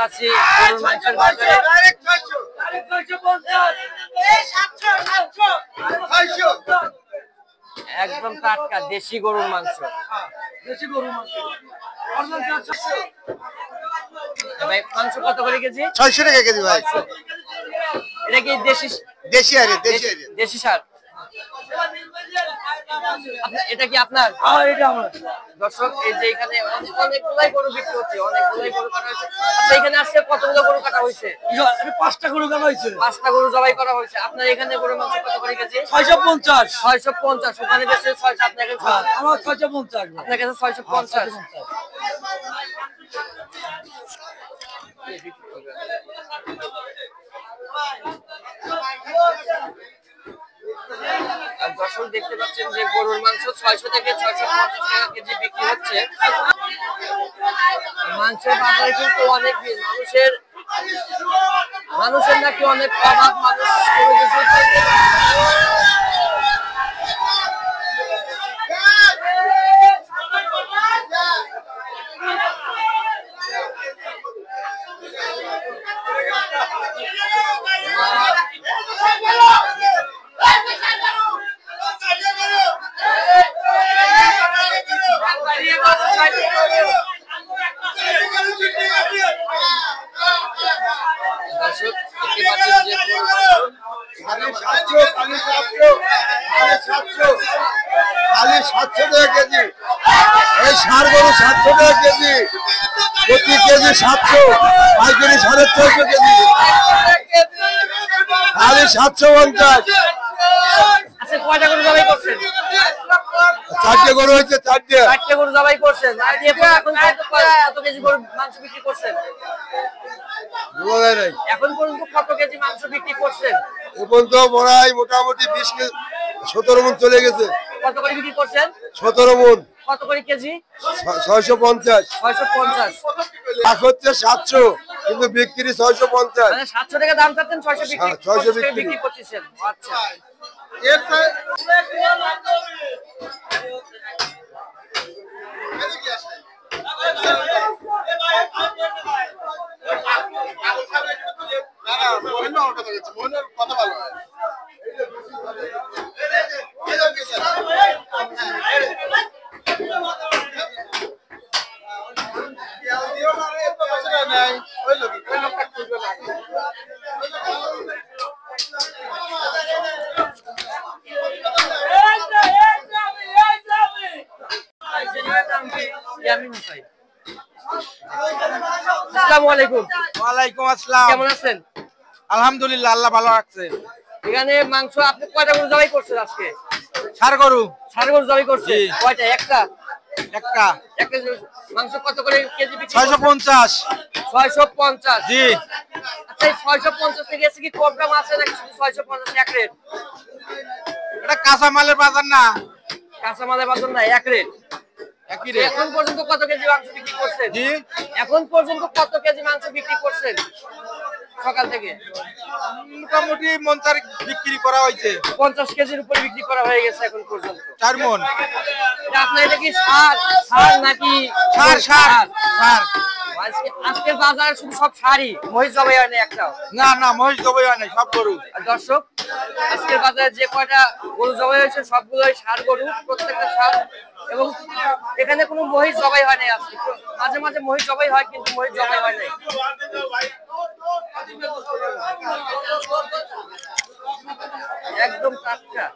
আছি গরুর মাংসের বাজারে। একদম টাটকা দেশি গরুর মাংস। ভাই মাংস কত করে কেজি? 600 টাকা কেজি ভাই। এটা কি দেশি? দেশি সার। এটা কি আপনার? এটা আমার। দর্শক এই যে এখানে অনেকগুলাই গরু বিক্রি হচ্ছে, অনেকগুলাই গরু কাটা হয়েছে। আচ্ছা এখানে আজকে কতগুলো গরু কাটা হয়েছে? 5টা গরু কাটা হয়েছে। 5টা গরু জবাই করা হয়েছে। আপনার এখানে গরুর মাংস কত করে কেজি? 650। 650। ওখানে বেশি 600, আপনার কাছে আমার 650। আপনার কাছে 650। আর দর্শক দেখতে পাচ্ছেন যে গরুর মাংস 600 থেকে 650 টাকা কেজি বিক্রি হচ্ছে। মাংসের বাজারে কিন্তু অনেক ভিড়, মানুষের নাকি অনেক অভাব, মানুষ কোনো কিছু খালি 700 টাকা কেজি। এই ষাঁড় গরু 700 টাকা কেজি, প্রতি কেজি 700, পাইকারি 450 কেজি, খালি 750। আচ্ছা কয়টা গরু জবাই করছেন? 4টে গরু হয়েছে। 4টে গরু জবাই করছেন। আর এখন কত কেজি গরু মাংস বিক্রি করছেন? এখন পর্যন্ত কত কেজি মাংস বিক্রি করছেন? এখন তো বড়াই মোটামুটি 17 মণ চলে গেছে। কত করে বিক্রি করছেন? 17 মণ। কত করে কেজি? 650। 650। লাখ হচ্ছে 700, কিন্তু বিক্রি 650। মানে 700 টাকা দাম চাচ্ছেন, 600 বিক্রি করতেছেন। আচ্ছা কথা ভালো আসসালামু আলাইকুম। ওয়ালাইকুম আসসালাম। কেমন আছেন? আলহামদুলিল্লাহ, আল্লাহ ভালো রাখছে। এখানে মাংস আপনি কয়টা গরু জবাই করছেন আজকে? ষাঁড় গরু জবাই করছে। কয়টা? একটা। মাংস কত করে কেজি বিক্রি? 650। 650। জি। আচ্ছা 650 থেকে এসে কি কম দাম আছে নাকি শুধু 650 এক রেট? এটা কাঁচা মালের বাজার না। কাঁচা মালের বাজার না, এক রেট। একই রেট। এখন পর্যন্ত কত কেজি মাংস বিক্রি করছেন? জি। এখন পর্যন্ত কত কেজি মাংস বিক্রি করছেন সকাল থেকে? মোটামুটি মন 4 বিক্রি করা হয়েছে। 50 কেজির উপরে বিক্রি করা হয়ে গেছে এখন পর্যন্ত। 4 মণ। আপনার এটা কি ষাঁড় নাকি? ষাঁড়। আজকের বাজারে শুধু সব ষাঁড়ই, মহিষ জবাই হয় না একটাও? না মহিষ জবাই হয় না, সব গরু। আর দর্শক আজকের বাজারে যে কয়টা গরু জবাই হয়েছে সবগুলোই ষাঁড় গরু, প্রত্যেকটা ষাঁড়। এবং এখানে কোনো মহিষ জবাই হয় নাই আজকে। মাঝে মাঝে মহিষ জবাই হয়, কিন্তু মহিষ জবাই হয় নাই। একদম টাটকা।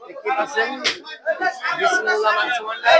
দেখতে পাচ্ছেন বিসমিল্লাহ মাংস ভান্ডার।